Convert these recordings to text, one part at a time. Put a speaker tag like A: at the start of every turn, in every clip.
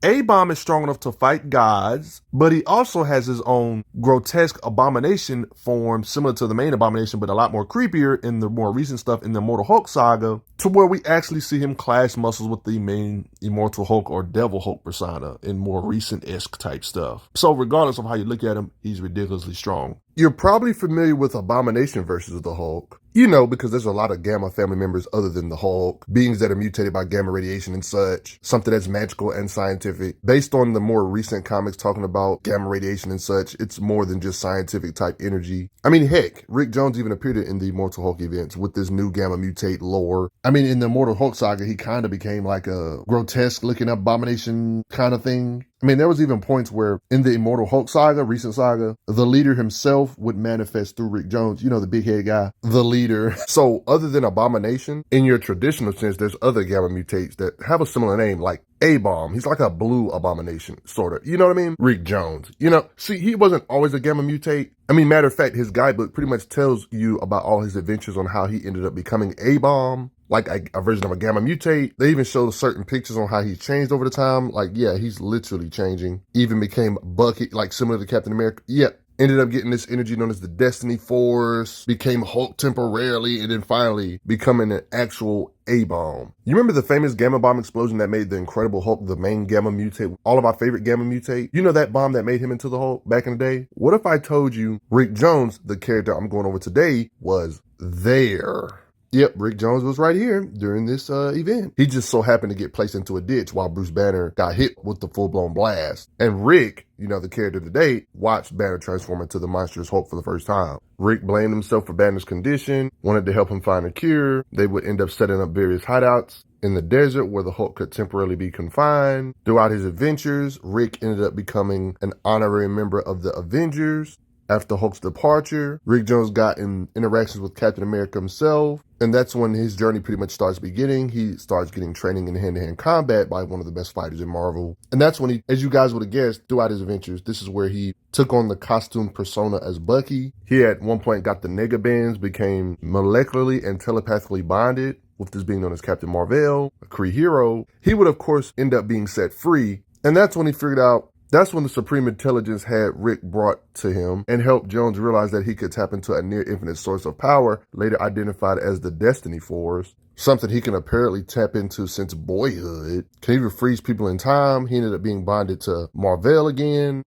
A: A-Bomb is strong enough to fight gods, but he also has his own grotesque Abomination form, similar to the main Abomination, but a lot more creepier in the more recent stuff in the Immortal Hulk saga, to where we actually see him clash muscles with the main Immortal Hulk or Devil Hulk persona in more recent-esque type stuff. So regardless of how you look at him, he's ridiculously strong. You're probably familiar with Abomination versus the Hulk. You know, because there's a lot of Gamma family members other than the Hulk, beings that are mutated by gamma radiation and such, something that's magical and scientific. Based on the more recent comics talking about gamma radiation and such, it's more than just scientific type energy. I mean, heck, Rick Jones even appeared in the Immortal Hulk events with this new gamma mutate lore. I mean, in the Immortal Hulk saga, he kind of became like a grotesque looking Abomination kind of thing. I mean, there was even points where in the Immortal Hulk saga, recent saga, the leader himself would manifest through Rick Jones, you know, the big head guy, the leader. So other than Abomination, in your traditional sense, there's other gamma mutates that have a similar name, like A-Bomb. He's like a blue Abomination, sort of. You know what I mean? Rick Jones. You know, see, he wasn't always a gamma mutate. I mean, matter of fact, his guidebook pretty much tells you about all his adventures on how he ended up becoming A-Bomb, like a version of a gamma mutate. They even show certain pictures on how he changed over the time. Like, yeah, he's literally changing. Even became Bucky, like similar to Captain America. Yeah. Ended up getting this energy known as the Destiny Force, became Hulk temporarily, and then finally becoming an actual A-Bomb. You remember the famous Gamma Bomb explosion that made the Incredible Hulk the main Gamma mutate, all of our favorite Gamma mutate? You know that bomb that made him into the Hulk back in the day? What if I told you Rick Jones, the character I'm going over today, was there? Yep, Rick Jones was right here during this event. He just so happened to get placed into a ditch while Bruce Banner got hit with the full-blown blast. And Rick, you know, the character today, watched Banner transform into the monstrous Hulk for the first time. Rick blamed himself for Banner's condition, wanted to help him find a cure. They would end up setting up various hideouts in the desert where the Hulk could temporarily be confined. Throughout his adventures, Rick ended up becoming an honorary member of the Avengers. After Hulk's departure, Rick Jones got in interactions with Captain America himself, and that's when his journey pretty much starts beginning. He starts getting training in hand-to-hand combat by one of the best fighters in Marvel. And that's when he, as you guys would have guessed, throughout his adventures, this is where he took on the costume persona as Bucky. He at one point got the nega bands, became molecularly and telepathically bonded, with this being known as Captain Marvel, a Kree hero. He would, of course, end up being set free, and that's when he figured out that's when the Supreme Intelligence had Rick brought to him and helped Jones realize that he could tap into a near infinite source of power, later identified as the Destiny Force, something he can apparently tap into since boyhood. Can even freeze people in time. He ended up being bonded to Marvel again.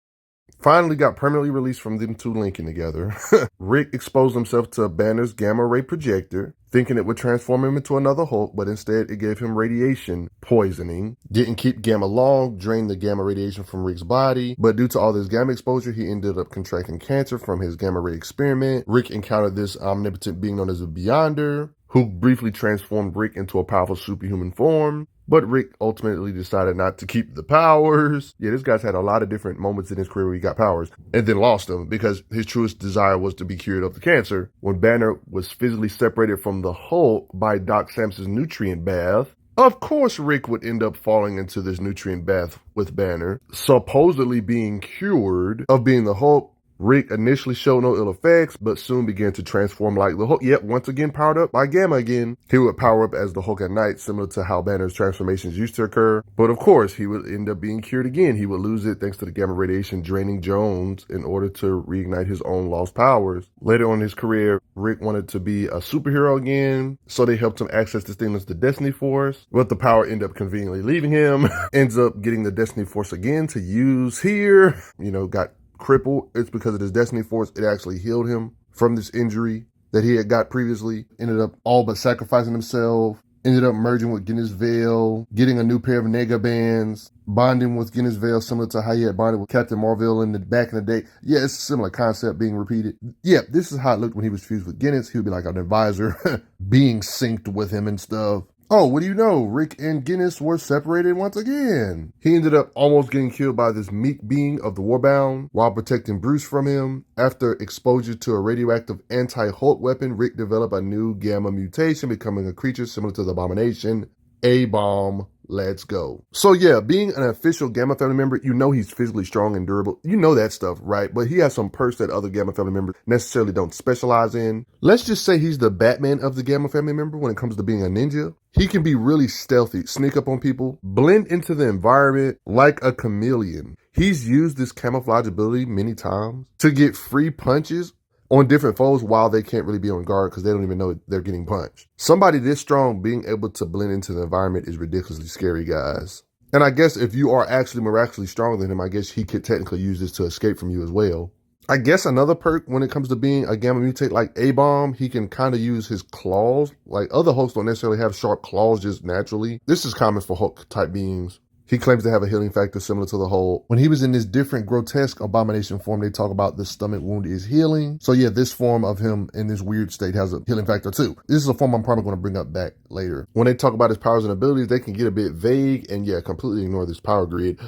A: Finally got permanently released from them two linking together. Rick exposed himself to Banner's gamma ray projector, thinking it would transform him into another Hulk, but instead it gave him radiation poisoning. Didn't keep gamma long, drained the gamma radiation from Rick's body, but due to all this gamma exposure, he ended up contracting cancer from his gamma ray experiment. Rick encountered this omnipotent being known as a Beyonder, who briefly transformed Rick into a powerful superhuman form. But Rick ultimately decided not to keep the powers. Yeah, this guy's had a lot of different moments in his career where he got powers and then lost them because his truest desire was to be cured of the cancer. When Banner was physically separated from the Hulk by Doc Samson's nutrient bath, of course Rick would end up falling into this nutrient bath with Banner, supposedly being cured of being the Hulk. Rick initially showed no ill effects, but soon began to transform like the Hulk. Yep, once again powered up by Gamma again. He would power up as the Hulk at night, similar to how Banner's transformations used to occur. But of course, he would end up being cured again. He would lose it thanks to the gamma radiation draining Jones in order to reignite his own lost powers. Later on in his career, Rick wanted to be a superhero again, so they helped him access this thing as the Destiny Force. But the power ended up conveniently leaving him. Ends up getting the Destiny Force again to use here. You know, got crippled. It's because of his Destiny Force. It actually healed him from this injury that he had got previously. Ended up all but sacrificing himself. Ended up merging with Guinness Vale, getting a new pair of nega bands, bonding with Guinness Vale, similar to how he had bonded with Captain Marvel in the back in the day. Yeah, it's a similar concept being repeated. Yeah, this is how it looked when he was fused with Guinness. He would be like an advisor, being synced with him and stuff. Oh, what do you know? Rick and Guinness were separated once again. He ended up almost getting killed by this meek being of the Warbound while protecting Bruce from him. After exposure to a radioactive anti-Hulk weapon, Rick developed a new gamma mutation, becoming a creature similar to the Abomination, A-Bomb Let's go. So yeah, being an official Gamma family member, you know he's physically strong and durable. You know that stuff, right? But he has some perks that other Gamma family members necessarily don't specialize in. Let's just say he's the Batman of the Gamma family member when it comes to being a ninja. He can be really stealthy, sneak up on people, blend into the environment like a chameleon. He's used this camouflage ability many times to get free punches on different foes while they can't really be on guard because they don't even know they're getting punched. Somebody this strong being able to blend into the environment is ridiculously scary, guys. And I guess if you are actually miraculously stronger than him, I guess he could technically use this to escape from you as well. I guess another perk when it comes to being a Gamma mutate like A-Bomb, he can kind of use his claws. Like other Hulks don't necessarily have sharp claws just naturally. This is common for Hulk type beings. He claims to have a healing factor similar to the Hulk. When he was in this different grotesque Abomination form, they talk about the stomach wound is healing. So yeah, this form of him in this weird state has a healing factor too. This is a form I'm probably going to bring up back later. When they talk about his powers and abilities, they can get a bit vague and yeah, completely ignore this power grid.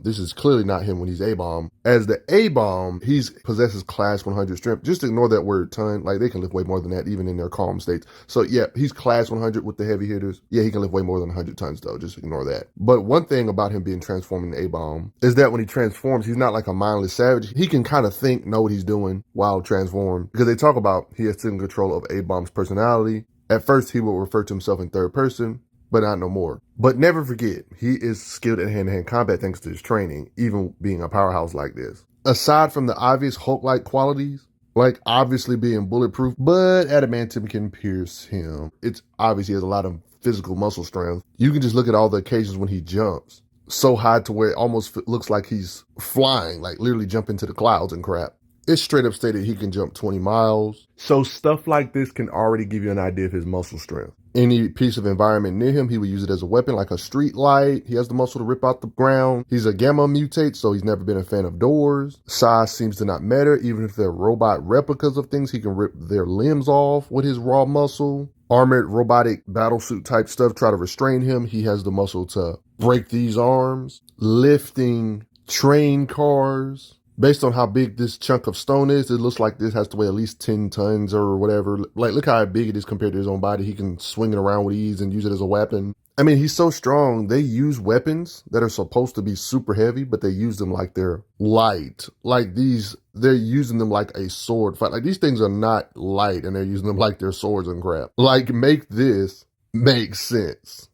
A: This is clearly not him when he's A-Bomb. As the A-Bomb, he possesses class 100 strength. Just ignore that word ton. Like they can lift way more than that even in their calm states. So yeah, he's class 100 with the heavy hitters. Yeah, he can lift way more than 100 tons though. Just ignore that. But one thing about him being transformed into A-Bomb is that when he transforms, he's not like a mindless savage. He can kind of think, know what he's doing while transformed. Because they talk about he has taken control of A-Bomb's personality. At first, he will refer to himself in third person, but not no more. But never forget, he is skilled at hand-to-hand combat thanks to his training, even being a powerhouse like this. Aside from the obvious Hulk-like qualities, like obviously being bulletproof, but adamantium can pierce him. It's obvious he has a lot of physical muscle strength. You can just look at all the occasions when he jumps so high to where it almost looks like he's flying, like literally jump into the clouds and crap. It's straight up stated he can jump 20 miles. So stuff like this can already give you an idea of his muscle strength. Any piece of environment near him, he would use it as a weapon, like a street light. He has the muscle to rip out the ground. He's a Gamma mutate, so he's never been a fan of doors. Size seems to not matter. Even if they're robot replicas of things, he can rip their limbs off with his raw muscle. Armored robotic battlesuit type stuff try to restrain him. He has the muscle to break these arms. Lifting train cars. Based on how big this chunk of stone is, it looks like this has to weigh at least 10 tons or whatever. Like, look how big it is compared to his own body. He can swing it around with ease and use it as a weapon. I mean, he's so strong. They use weapons that are supposed to be super heavy, but they use them like they're light. Like these, they're using them like a sword fight. Like these things are not light and they're using them like they're swords and crap. Like, make this make sense.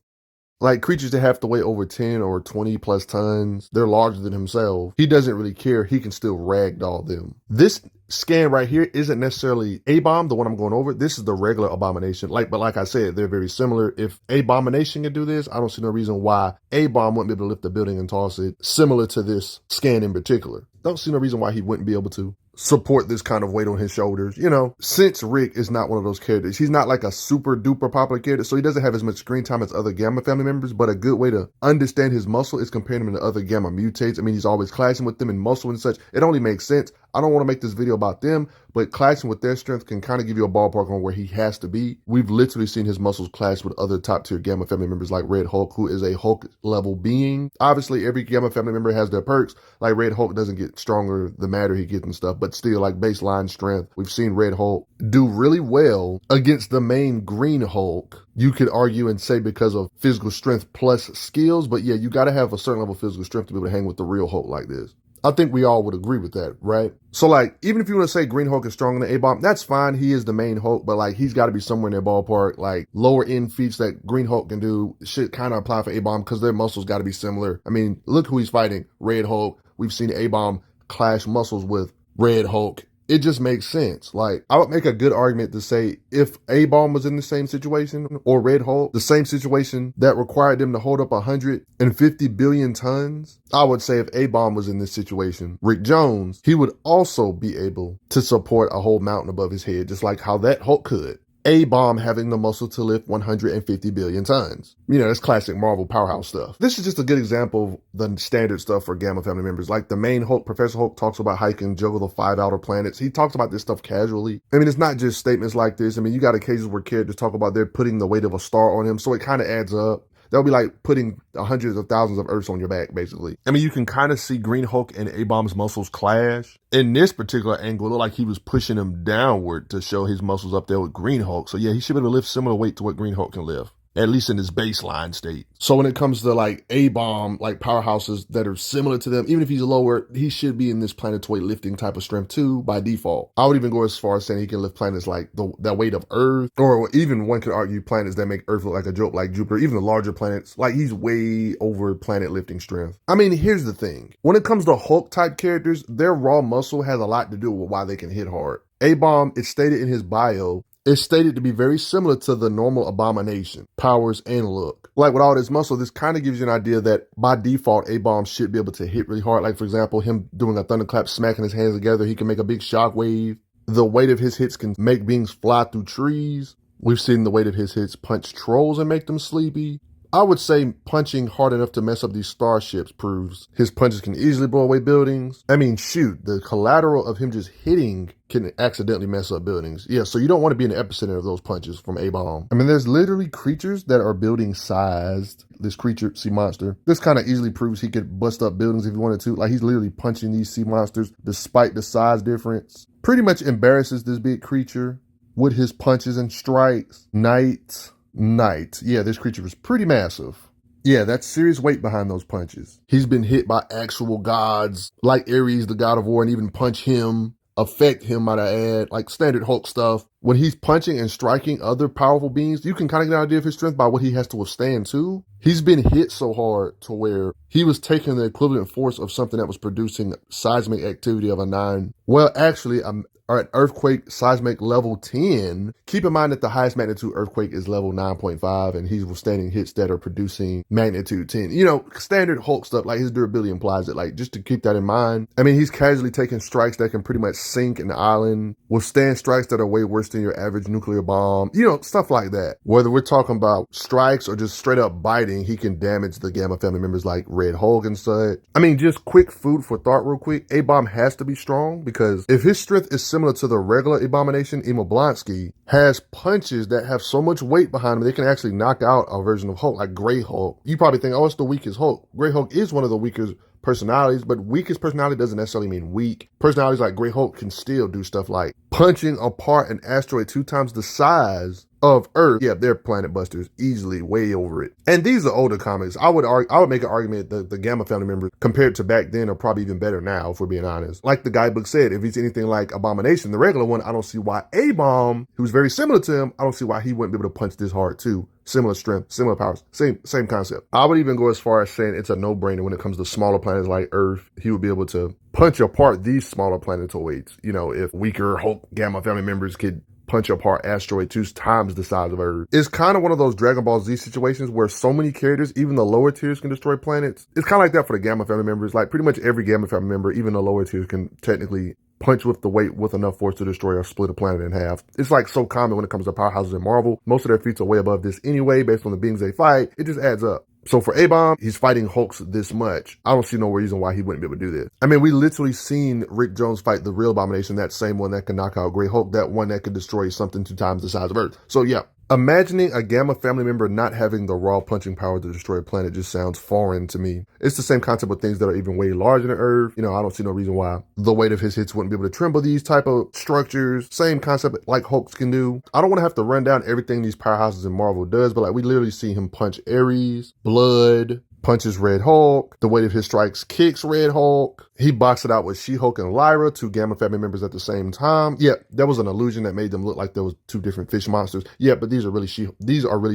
A: Like creatures that have to weigh over 10 or 20 plus tons, they're larger than himself. He doesn't really care. He can still ragdoll them. This scan right here isn't necessarily A-Bomb, the one I'm going over. This is the regular Abomination. But like I said, they're very similar. If Abomination can do this, I don't see no reason why A-Bomb wouldn't be able to lift a building and toss it, similar to this scan in particular. Don't see no reason why he wouldn't be able to support this kind of weight on his shoulders. You know, since Rick is not one of those characters, he's not like a super duper popular character, so he doesn't have as much screen time as other Gamma family members, but a good way to understand his muscle is comparing him to other Gamma mutates. I mean, he's always clashing with them in muscle and such. It only makes sense. I don't want to make this video about them, but clashing with their strength can kind of give you a ballpark on where he has to be. We've literally seen his muscles clash with other top tier Gamma family members like Red Hulk, who is a Hulk level being. Obviously, every Gamma family member has their perks. Like Red Hulk doesn't get stronger the madder he gets and stuff, but still like baseline strength. We've seen Red Hulk do really well against the main Green Hulk. You could argue and say because of physical strength plus skills, but yeah, you got to have a certain level of physical strength to be able to hang with the real Hulk like this. I think we all would agree with that, right? So like, even if you want to say Green Hulk is stronger than A-Bomb, that's fine. He is the main Hulk, but like, he's got to be somewhere in their ballpark. Like, lower end feats that Green Hulk can do should kind of apply for A-Bomb because their muscles got to be similar. I mean, look who he's fighting, Red Hulk. We've seen A-Bomb clash muscles with Red Hulk. It just makes sense. Like, I would make a good argument to say if A-Bomb was in the same situation or Red Hulk, the same situation that required them to hold up 150 billion tons, I would say if A-Bomb was in this situation, Rick Jones, he would also be able to support a whole mountain above his head, just like how that Hulk could. A-Bomb having the muscle to lift 150 billion tons. You know, that's classic Marvel powerhouse stuff. This is just a good example of the standard stuff for Gamma family members. Like the main Hulk, Professor Hulk, talks about how he can juggle the 5 outer planets. He talks about this stuff casually. I mean, it's not just statements like this. I mean, you got occasions where characters talk about they're putting the weight of a star on him, so it kind of adds up. That'll be like putting hundreds of thousands of Earths on your back, basically. I mean, you can kind of see Green Hulk and A-Bomb's muscles clash. In this particular angle, it looked like he was pushing him downward to show his muscles up there with Green Hulk. So yeah, he should be able to lift similar weight to what Green Hulk can lift. at least in his baseline state. So when it comes to like A-bomb, like powerhouses that are similar to them, even if he's lower, he should be in this planetoid lifting type of strength too by default. I would even go as far as saying he can lift planets like that weight of Earth, or even one could argue planets that make Earth look like a joke, like Jupiter, even the larger planets. Like he's way over planet lifting strength. I mean, here's the thing. When it comes to Hulk type characters, their raw muscle has a lot to do with why they can hit hard. A-bomb, it's stated in his bio, is stated to be very similar to the normal Abomination, powers and look. Like with all this muscle, this kind of gives you an idea that by default, A-bomb should be able to hit really hard. Like for example, him doing a thunderclap, smacking his hands together, he can make a big shockwave. The weight of his hits can make beings fly through trees. We've seen the weight of his hits punch trolls and make them sleepy. I would say punching hard enough to mess up these starships proves his punches can easily blow away buildings. I mean, shoot, the collateral of him just hitting can accidentally mess up buildings. Yeah, so you don't want to be in the epicenter of those punches from A-bomb. I mean, there's literally creatures that are building sized. This creature, sea monster, this kind of easily proves he could bust up buildings if he wanted to. Like he's literally punching these sea monsters despite the size difference. Pretty much embarrasses this big creature with his punches and strikes. Knight. Yeah, this creature was pretty massive. Yeah, that's serious weight behind those punches. He's been hit by actual gods, like Ares, the god of war, and even punch him, affect him, might I add, like standard Hulk stuff. When he's punching and striking other powerful beings, you can kind of get an idea of his strength by what he has to withstand too. He's been hit so hard to where he was taking the equivalent force of something that was producing seismic activity of a 9. Well, actually, are at earthquake seismic level 10. Keep in mind that the highest magnitude earthquake is level 9.5 and he's withstanding hits that are producing magnitude 10. You know, standard Hulk stuff, like his durability implies it, like just to keep that in mind. I mean, he's casually taking strikes that can pretty much sink an island, withstand strikes that are way worse than your average nuclear bomb, you know, stuff like that. Whether we're talking about strikes or just straight up biting, he can damage the Gamma family members like Red Hulk and such. I mean, just quick food for thought real quick. A-bomb has to be strong because if his strength is similar to the regular Abomination, Blonsky has punches that have so much weight behind them, they can actually knock out a version of Hulk, like Grey Hulk. You probably think, oh, it's the weakest Hulk. Grey Hulk is one of the weakest personalities, but weakest personality doesn't necessarily mean weak. Personalities like Grey Hulk can still do stuff like punching apart an asteroid 2 times the size of Earth. Yeah, they're planet busters, easily way over it. And these are older comics. I would make an argument that the Gamma family members compared to back then are probably even better now, if we're being honest. Like the guidebook said, if he's anything like Abomination, the regular one, I don't see why A-bomb, who's very similar to him, I don't see why he wouldn't be able to punch this hard too. Similar strength, similar powers, same concept. I would even go as far as saying it's a no-brainer when it comes to smaller planets like Earth. He would be able to punch apart these smaller planetoids. You know, if weaker Hulk Gamma family members could punch apart asteroid 2 times the size of Earth. It's kind of one of those Dragon Ball Z situations where so many characters, even the lower tiers, can destroy planets. It's kind of like that for the Gamma family members. Like pretty much every Gamma family member, even the lower tiers, can technically punch with the weight with enough force to destroy or split a planet in half. It's like so common when it comes to powerhouses in Marvel. Most of their feats are way above this anyway, based on the beings they fight. It just adds up. So for A-bomb, he's fighting Hulks this much. I don't see no reason why he wouldn't be able to do this. I mean, we literally seen Rick Jones fight the real Abomination, that same one that can knock out Grey Hulk, that one that could destroy something 2 times the size of Earth. So yeah, imagining a Gamma family member not having the raw punching power to destroy a planet just sounds foreign to me. It's the same concept with things that are even way larger than Earth. You know, I don't see no reason why the weight of his hits wouldn't be able to tremble these type of structures. Same concept like Hulks can do. I don't want to have to run down everything these powerhouses in Marvel does, but like we literally see him punch Ares, Blood, punches Red Hulk. The weight of his strikes kicks Red Hulk. He boxed it out with She-Hulk and Lyra, 2 Gamma family members at the same time. Yeah, that was an illusion that made them look like there was 2 different fish monsters. Yeah, but these are really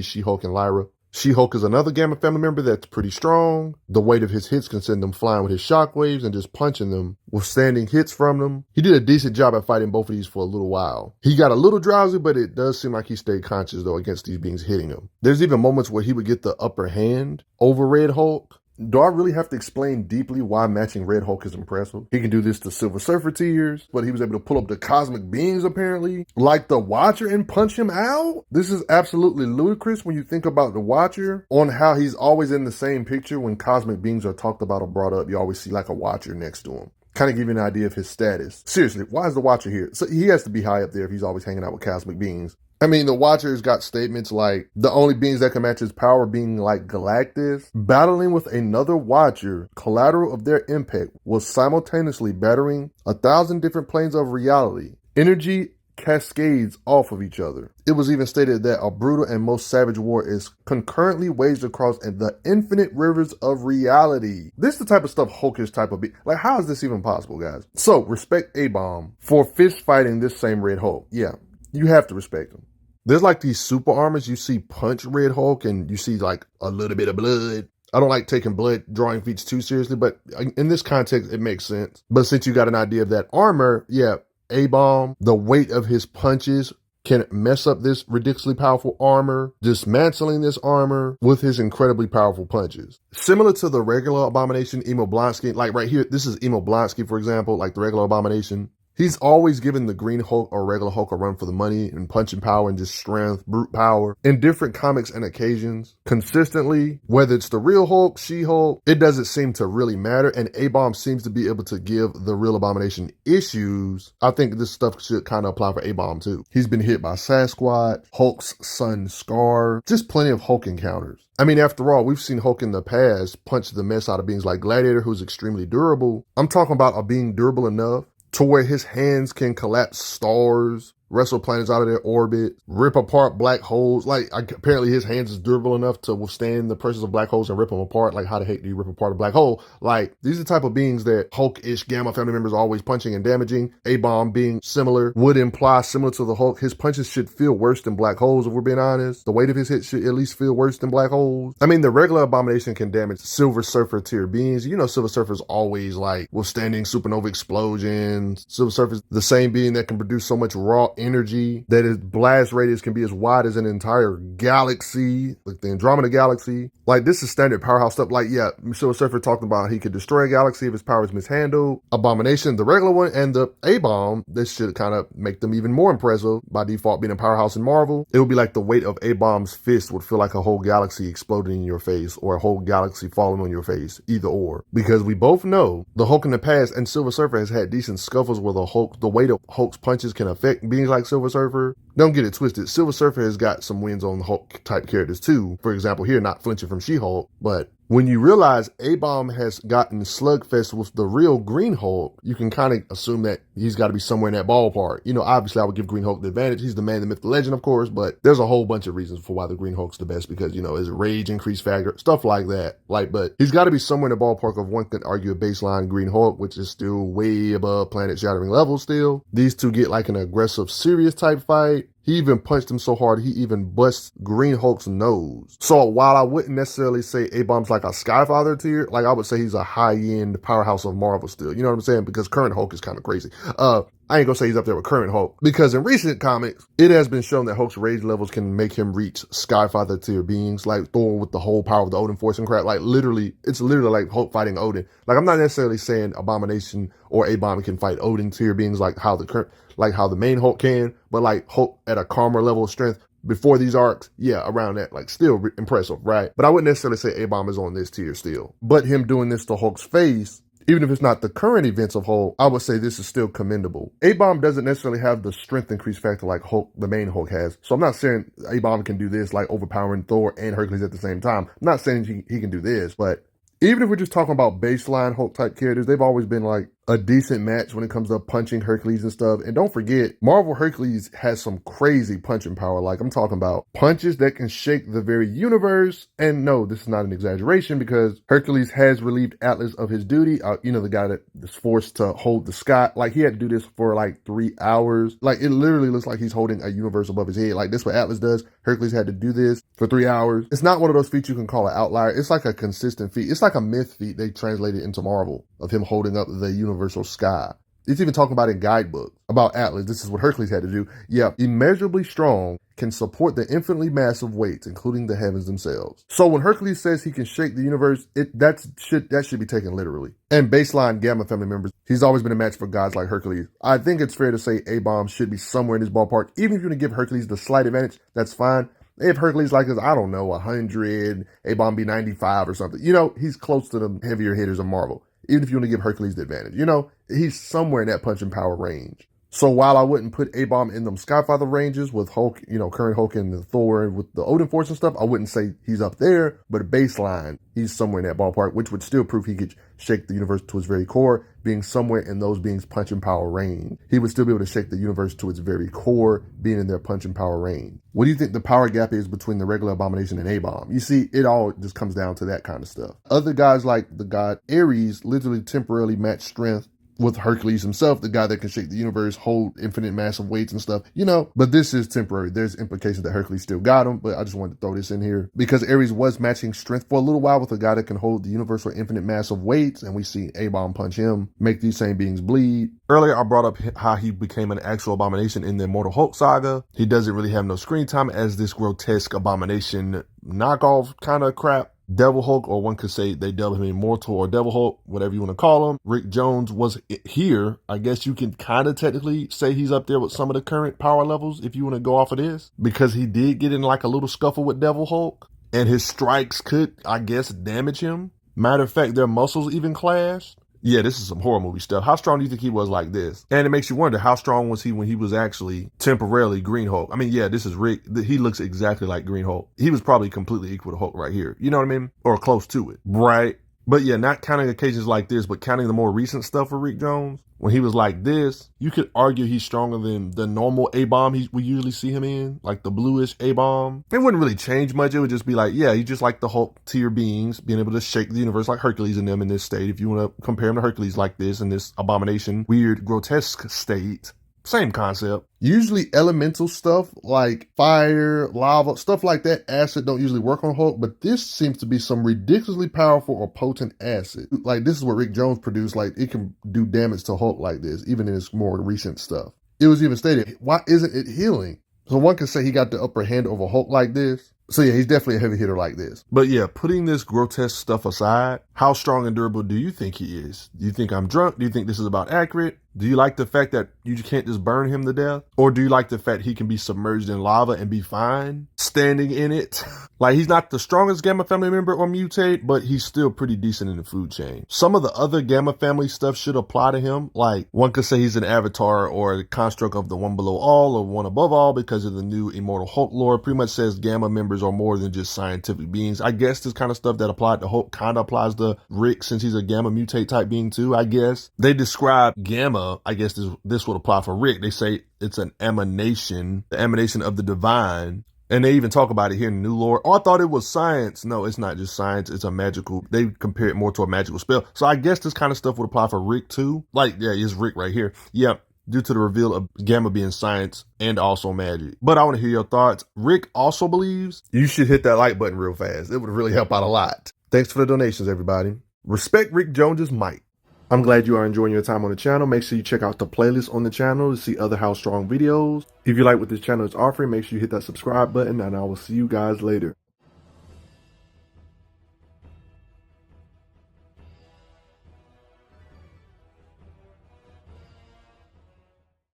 A: She-Hulk and Lyra. She-Hulk is another Gamma family member that's pretty strong. The weight of his hits can send them flying with his shockwaves and just punching them, withstanding hits from them. He did a decent job at fighting both of these for a little while. He got a little drowsy, but it does seem like he stayed conscious though against these beings hitting him. There's even moments where he would get the upper hand over Red Hulk. Do I really have to explain deeply why matching Red Hulk is impressive? He can do this to Silver Surfer tiers, but he was able to pull up the cosmic beings apparently, like the Watcher, and punch him out? This is absolutely ludicrous when you think about the Watcher, on how he's always in the same picture when cosmic beings are talked about or brought up. You always see like a Watcher next to him. Kind of give you an idea of his status. Seriously, why is the Watcher here? So he has to be high up there if he's always hanging out with cosmic beings. I mean, the Watcher's got statements like, the only beings that can match his power being like Galactus, battling with another Watcher, collateral of their impact, was simultaneously battering 1,000 different planes of reality. Energy cascades off of each other. It was even stated that a brutal and most savage war is concurrently waged across the infinite rivers of reality. This is the type of stuff Hulkish type of be. Like, how is this even possible, guys? So, respect A-Bomb for fist fighting this same Red Hulk. Yeah, you have to respect him. There's like these super armors you see punch Red Hulk and you see like a little bit of blood. I don't like taking blood drawing feats too seriously, but in this context, it makes sense. But since you got an idea of that armor, yeah, A-Bomb, the weight of his punches can mess up this ridiculously powerful armor, dismantling this armor with his incredibly powerful punches. Similar to the regular Abomination, Emo Blonsky, like right here, this is Emo Blonsky, for example, like the regular Abomination. He's always given the Green Hulk or regular Hulk a run for the money and punching power and just strength, brute power in different comics and occasions. Consistently, whether it's the real Hulk, She-Hulk, it doesn't seem to really matter. And A-Bomb seems to be able to give the real Abomination issues. I think this stuff should kind of apply for A-Bomb too. He's been hit by Sasquatch, Hulk's son Scar, just plenty of Hulk encounters. I mean, after all, we've seen Hulk in the past punch the mess out of beings like Gladiator, who's extremely durable. I'm talking about a being durable enough to where his hands can collapse stars, wrestle planets out of their orbit, rip apart black holes. Like, apparently his hands is durable enough to withstand the pressures of black holes and rip them apart. Like, how the heck do you rip apart a black hole? Like, these are the type of beings that Hulk-ish Gamma family members are always punching and damaging. A-Bomb being similar would imply similar to the Hulk. His punches should feel worse than black holes, if we're being honest. The weight of his hits should at least feel worse than black holes. I mean, the regular Abomination can damage Silver Surfer tier beings. You know, Silver Surfer's always like withstanding supernova explosions. Silver Surfer's the same being that can produce so much raw energy that his blast radius can be as wide as an entire galaxy, like the Andromeda Galaxy. Like, this is standard powerhouse stuff. Like, yeah, Silver Surfer talked about he could destroy a galaxy if his power is mishandled. Abomination, the regular one, and the A-Bomb, this should kind of make them even more impressive by default being a powerhouse in Marvel. It would be like the weight of A-Bomb's fist would feel like a whole galaxy exploding in your face or a whole galaxy falling on your face, either or. Because we both know the Hulk in the past and Silver Surfer has had decent scuffles where the weight of Hulk's punches can affect beings like Silver Surfer. Don't get it twisted. Silver Surfer has got some wins on Hulk type characters too. For example, here, not flinching from She-Hulk, but when you realize A-Bomb has gotten slugfest with the real Green Hulk, you can kind of assume that he's got to be somewhere in that ballpark. You know, obviously I would give Green Hulk the advantage. He's the man, the myth, the legend, of course, but there's a whole bunch of reasons for why the Green Hulk's the best because, you know, his rage increase factor, stuff like that. Like, but he's got to be somewhere in the ballpark of one could argue a baseline Green Hulk, which is still way above planet shattering levels still. These two get like an aggressive, serious type fight. He even punched him so hard, he even busts Green Hulk's nose. So while I wouldn't necessarily say A-Bomb's like a Skyfather tier, like I would say he's a high-end powerhouse of Marvel still. You know what I'm saying? Because current Hulk is kind of crazy. I ain't gonna say he's up there with current Hulk because in recent comics, it has been shown that Hulk's rage levels can make him reach Skyfather tier beings like Thor with the whole power of the Odin force and crap. Like literally, it's literally like Hulk fighting Odin. Like I'm not necessarily saying Abomination or A-Bomb can fight Odin tier beings like how the main Hulk can, but like Hulk at a calmer level of strength before these arcs, yeah, around that, like still impressive, right? But I wouldn't necessarily say A-Bomb is on this tier still. But him doing this to Hulk's face, even if it's not the current events of Hulk, I would say this is still commendable. A-Bomb doesn't necessarily have the strength increase factor like Hulk, the main Hulk has. So I'm not saying A-Bomb can do this like overpowering Thor and Hercules at the same time. I'm not saying he can do this, but even if we're just talking about baseline Hulk type characters, they've always been like a decent match when it comes to punching Hercules and stuff. And don't forget, Marvel Hercules has some crazy punching power. Like I'm talking about punches that can shake the very universe. And no, this is not an exaggeration because Hercules has relieved Atlas of his duty. You know, the guy that is forced to hold the sky. Like he had to do this for like 3 hours. Like it literally looks like he's holding a universe above his head. Like this is what Atlas does. Hercules had to do this for 3 hours. It's not one of those feats you can call an outlier. It's like a consistent feat. It's like a myth feat they translated into Marvel of him holding up the universal sky. It's even talking about in guidebooks about Atlas. This is what Hercules had to do. Yeah, immeasurably strong, can support the infinitely massive weights, including the heavens themselves. So when Hercules says he can shake the universe, that should be taken literally. And baseline Gamma family members, he's always been a match for gods like Hercules. I think it's fair to say A-Bomb should be somewhere in his ballpark. Even if you're going to give Hercules the slight advantage, that's fine. If Hercules like is, I don't know, 100, A-Bomb be 95 or something. You know, he's close to the heavier hitters of Marvel. Even if you want to give Hercules the advantage. You know, he's somewhere in that punching power range. So while I wouldn't put A-Bomb in them Skyfather ranges with Hulk, current Hulk and the Thor and with the Odin Force and stuff, I wouldn't say he's up there, but baseline, he's somewhere in that ballpark, which would still prove he could shake the universe to its very core, being somewhere in those beings' punching power range. He would still be able to shake the universe to its very core, being in their punching power range. What do you think the power gap is between the regular Abomination and A-Bomb? You see, it all just comes down to that kind of stuff. Other guys like the god Ares literally temporarily match strength with Hercules himself, the guy that can shake the universe, hold infinite massive weights and stuff, but this is temporary. There's implications that Hercules still got him, but I just wanted to throw this in here because Ares was matching strength for a little while with a guy that can hold the universe with infinite massive weights, and we see A-Bomb punch him, make these same beings bleed. Earlier, I brought up how he became an actual Abomination in the Immortal Hulk saga. He doesn't really have no screen time as this grotesque Abomination knockoff kind of crap. Devil Hulk, or one could say they dub him Immortal or Devil Hulk, whatever you want to call him. Rick Jones was here. I guess you can kind of technically say he's up there with some of the current power levels if you want to go off of this, because he did get in like a little scuffle with Devil Hulk, and his strikes could, I guess, damage him. Matter of fact, their muscles even clashed. Yeah, this is some horror movie stuff. How strong do you think he was like this? And it makes you wonder, how strong was he when he was actually temporarily Green Hulk? I mean, yeah, this is Rick. He looks exactly like Green Hulk. He was probably completely equal to Hulk right here. You know what I mean? Or close to it. Right. But yeah, not counting occasions like this, but counting the more recent stuff for Rick Jones, when he was like this, you could argue he's stronger than the normal A-Bomb we usually see him in, like the bluish A-Bomb. It wouldn't really change much. It would just be like, yeah, he's just like the Hulk tier beings, being able to shake the universe like Hercules and them in this state. If you want to compare him to Hercules like this, in this Abomination, weird, grotesque state. Same concept. Usually elemental stuff like fire, lava, stuff like that, acid don't usually work on Hulk, but this seems to be some ridiculously powerful or potent acid. Like, this is what Rick Jones produced. Like, it can do damage to Hulk like this, even in his more recent stuff. It was even stated, why isn't it healing? So one could say he got the upper hand over Hulk like this. So yeah, he's definitely a heavy hitter like this. But yeah, putting this grotesque stuff aside, how strong and durable do you think he is? Do you think I'm drunk? Do you think this is about accurate? Do you like the fact that you can't just burn him to death? Or do you like the fact he can be submerged in lava and be fine standing in it? Like, he's not the strongest Gamma family member or mutate, but he's still pretty decent in the food chain. Some of the other Gamma family stuff should apply to him. Like, one could say he's an avatar or a construct of the one below all or one above all because of the new Immortal Hulk lore. Pretty much says Gamma members are more than just scientific beings. I guess this kind of stuff that applied to Hulk kind of applies to Rick, since he's a Gamma mutate type being too, I guess. They describe Gamma, I guess this would apply for Rick. They say it's an emanation, the emanation of the divine. And they even talk about it here in the new lore. Oh, I thought it was science. No, it's not just science. It's a magical, they compare it more to a magical spell. So I guess this kind of stuff would apply for Rick too. Like, yeah, it's Rick right here. Yeah, due to the reveal of Gamma being science and also magic. But I want to hear your thoughts. Rick also believes you should hit that like button real fast. It would really help out a lot. Thanks for the donations, everybody. Respect Rick Jones's might. I'm glad you are enjoying your time on the channel. Make sure you check out the playlist on the channel to see other How Strong videos. If you like what this channel is offering, make sure you hit that subscribe button, and I will see you guys later.